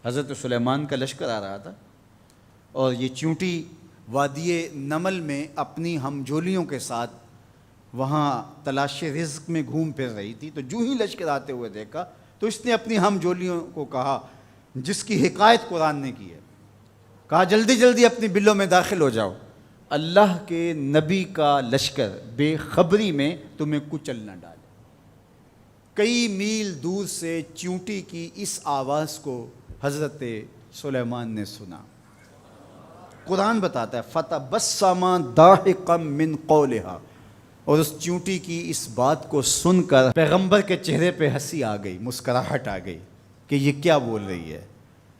حضرت سلیمان کا لشکر آ رہا تھا اور یہ چیونٹی وادی نمل میں اپنی ہمجولیوں کے ساتھ وہاں تلاش رزق میں گھوم پھر رہی تھی. تو جو ہی لشکر آتے ہوئے دیکھا تو اس نے اپنی ہمجولیوں کو کہا، جس کی حکایت قرآن نے کی ہے، کہا جلدی جلدی اپنی بلوں میں داخل ہو جاؤ، اللہ کے نبی کا لشکر بے خبری میں تمہیں کچل نہ ڈالے. کئی میل دور سے چیونٹی کی اس آواز کو حضرت سلیمان نے سنا. قرآن بتاتا ہے فَتَبَسَّمَ ضَاحِكًا مِّن قَوْلِهَا، اور اس چیونٹی کی اس بات کو سن کر پیغمبر کے چہرے پہ ہنسی آ گئی، مسکراہٹ آ گئی کہ یہ کیا بول رہی ہے.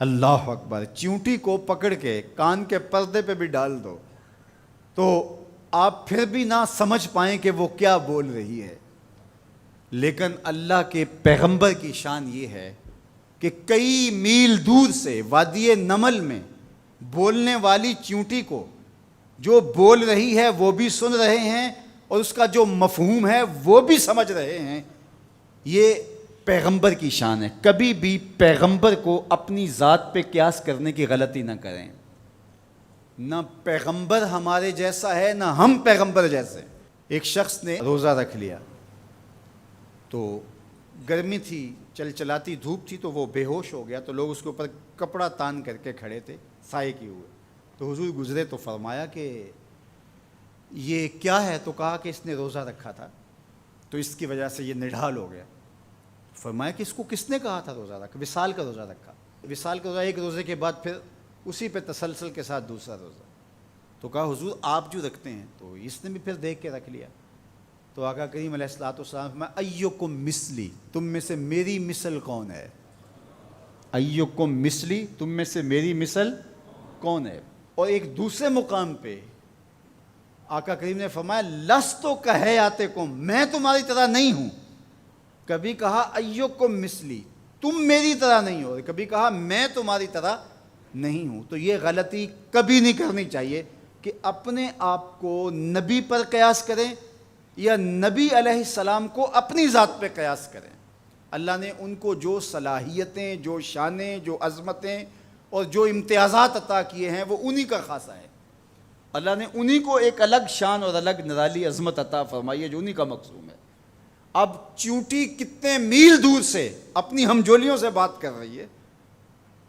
اللہ اکبر. چیونٹی کو پکڑ کے کان کے پردے پہ بھی ڈال دو تو آپ پھر بھی نہ سمجھ پائیں کہ وہ کیا بول رہی ہے. لیکن اللہ کے پیغمبر کی شان یہ ہے کہ کئی میل دور سے وادی نمل میں بولنے والی چیونٹی کو جو بول رہی ہے وہ بھی سن رہے ہیں اور اس کا جو مفہوم ہے وہ بھی سمجھ رہے ہیں. یہ پیغمبر کی شان ہے. کبھی بھی پیغمبر کو اپنی ذات پہ قیاس کرنے کی غلطی نہ کریں. نہ پیغمبر ہمارے جیسا ہے نہ ہم پیغمبر جیسے. ایک شخص نے روزہ رکھ لیا تو گرمی تھی، چلچلاتی دھوپ تھی، تو وہ بے ہوش ہو گیا. تو لوگ اس کے اوپر کپڑا تان کر کے کھڑے تھے سائے کیے ہوئے. تو حضور گزرے تو فرمایا کہ یہ کیا ہے؟ تو کہا کہ اس نے روزہ رکھا تھا تو اس کی وجہ سے یہ نڈھال ہو گیا. فرمایا کہ اس کو کس نے کہا تھا روزہ رکھا؟ وصال کا روزہ رکھا. وصال کا روزہ ایک روزے کے بعد پھر اسی پہ تسلسل کے ساتھ دوسرا روزہ. تو کہا حضور آپ جو رکھتے ہیں. تو اس نے بھی پھر دیکھ کے رکھ لیا. تو آقا کریم علیہ الصلوۃ والسلام فرمایا ایکم مثلی، تم میں سے میری مثل کون ہے؟ ایکم مثلی، تم میں سے میری مثل کون ہے؟ اور ایک دوسرے مقام پہ آقا کریم نے فرمایا لست کہیاتکم، میں تمہاری طرح نہیں ہوں. کبھی کہا ایکم مثلی، تم میری طرح نہیں ہو، کبھی کہا میں تمہاری طرح نہیں ہوں. تو یہ غلطی کبھی نہیں کرنی چاہیے کہ اپنے آپ کو نبی پر قیاس کریں یا نبی علیہ السلام کو اپنی ذات پہ قیاس کریں. اللہ نے ان کو جو صلاحیتیں، جو شانیں، جو عظمتیں اور جو امتیازات عطا کیے ہیں وہ انہی کا خاصہ ہے. اللہ نے انہی کو ایک الگ شان اور الگ نرالی عظمت عطا فرمائی ہے جو انہی کا مقصوم ہے. اب چیونٹی کتنے میل دور سے اپنی ہمجولیوں سے بات کر رہی ہے.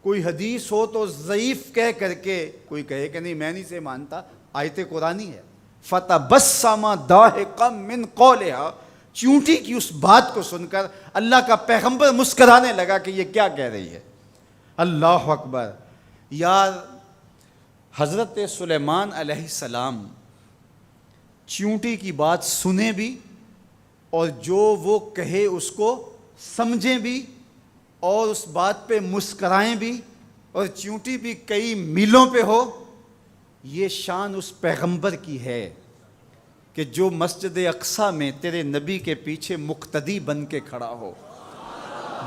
کوئی حدیث ہو تو ضعیف کہہ کر کے کوئی کہے کہ نہیں میں نہیں سے مانتا، آیت قرآنی ہے. فَتَبَسَّمَ ضَاحِكًا مِّن قَوْلِهَا، چیونٹی کی اس بات کو سن کر اللہ کا پیغمبر مسکرانے لگا کہ یہ کیا کہہ رہی ہے. اللہ اکبر. یار حضرت سلیمان علیہ السلام چیونٹی کی بات سنیں بھی اور جو وہ کہے اس کو سمجھیں بھی اور اس بات پہ مسکرائیں بھی اور چیونٹی بھی کئی میلوں پہ ہو. یہ شان اس پیغمبر کی ہے کہ جو مسجد اقصیٰ میں تیرے نبی کے پیچھے مقتدی بن کے کھڑا ہو.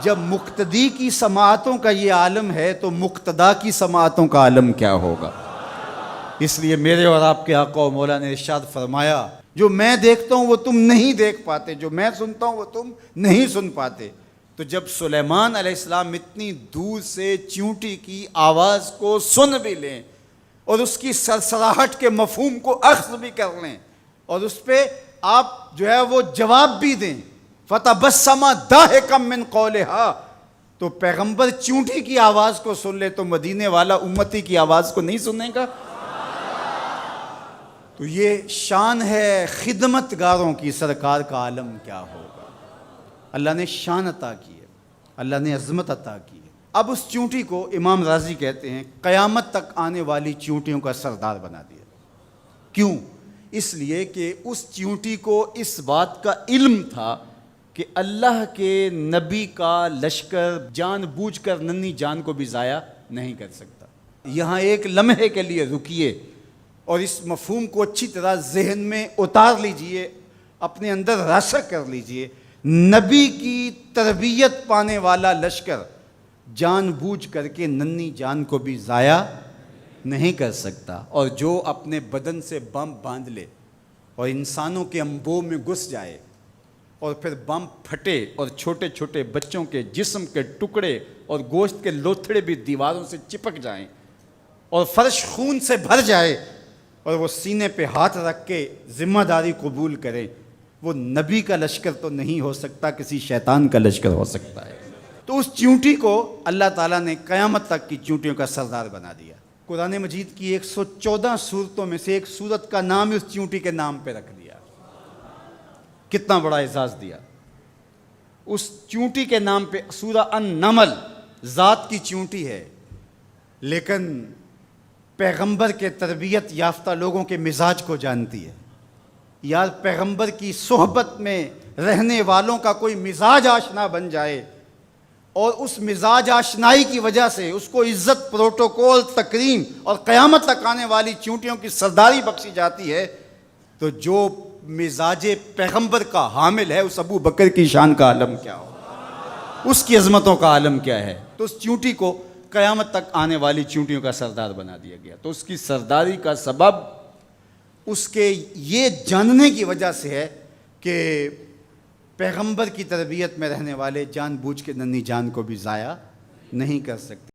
جب مقتدی کی سماعتوں کا یہ عالم ہے تو مقتدا کی سماعتوں کا عالم کیا ہوگا. اس لیے میرے اور آپ کے آقا و مولا نے ارشاد فرمایا جو میں دیکھتا ہوں وہ تم نہیں دیکھ پاتے، جو میں سنتا ہوں وہ تم نہیں سن پاتے. تو جب سلیمان علیہ السلام اتنی دور سے چیونٹی کی آواز کو سن بھی لیں اور اس کی سرسراہٹ کے مفہوم کو اخذ بھی کر لیں اور اس پہ آپ جو ہے وہ جواب بھی دیں، فَتَبَسَّمَ ضَاحِكًا مِّن قَوْلِهَا، تو پیغمبر چیونٹی کی آواز کو سن لے تو مدینے والا امتی کی آواز کو نہیں سننے گا. تو یہ شان ہے خدمت گاروں کی، سرکار کا عالم کیا ہوگا. اللہ نے شان عطا کی ہے، اللہ نے عظمت عطا کی ہے. اب اس چیونٹی کو امام راضی کہتے ہیں قیامت تک آنے والی چیونٹیوں کا سردار بنا دیا. کیوں؟ اس لیے کہ اس چیونٹی کو اس بات کا علم تھا کہ اللہ کے نبی کا لشکر جان بوجھ کر ننھی جان کو بھی ضائع نہیں کر سکتا. یہاں ایک لمحے کے لیے رکیے اور اس مفہوم کو اچھی طرح ذہن میں اتار لیجئے، اپنے اندر راسخ کر لیجئے. نبی کی تربیت پانے والا لشکر جان بوجھ کر کے ننھی جان کو بھی ضائع نہیں کر سکتا. اور جو اپنے بدن سے بم باندھ لے اور انسانوں کے انبوہ میں گھس جائے اور پھر بم پھٹے اور چھوٹے چھوٹے بچوں کے جسم کے ٹکڑے اور گوشت کے لوتھڑے بھی دیواروں سے چپک جائیں اور فرش خون سے بھر جائے اور وہ سینے پہ ہاتھ رکھ کے ذمہ داری قبول کریں، وہ نبی کا لشکر تو نہیں ہو سکتا، کسی شیطان کا لشکر ہو سکتا ہے۔ تو اس چیونٹی کو اللہ تعالیٰ نے قیامت تک کی چیونٹیوں کا سردار بنا دیا۔ قرآن مجید کی 114 صورتوں میں سے ایک صورت کا نام اس چیونٹی کے نام پہ رکھ دیا۔ کتنا بڑا اعزاز دیا۔ اس چیونٹی کے نام پہ سورہ النمل ذات کی چیونٹی ہے، لیکن پیغمبر کے تربیت یافتہ لوگوں کے مزاج کو جانتی ہے۔ یار پیغمبر کی صحبت میں رہنے والوں کا کوئی مزاج آشنا بن جائے اور اس مزاج آشنائی کی وجہ سے اس کو عزت، پروٹوکول، تکریم اور قیامت تک آنے والی چیونٹیوں کی سرداری بخشی جاتی ہے، تو جو مزاج پیغمبر کا حامل ہے اس ابو بکر کی شان کا عالم کیا ہو، اس کی عظمتوں کا عالم کیا ہے۔ تو اس چیونٹی کو قیامت تک آنے والی چیونٹیوں کا سردار بنا دیا گیا۔ تو اس کی سرداری کا سبب اس کے یہ جاننے کی وجہ سے ہے کہ پیغمبر کی تربیت میں رہنے والے جان بوجھ کے ننھی جان کو بھی ضائع نہیں کر سکتے۔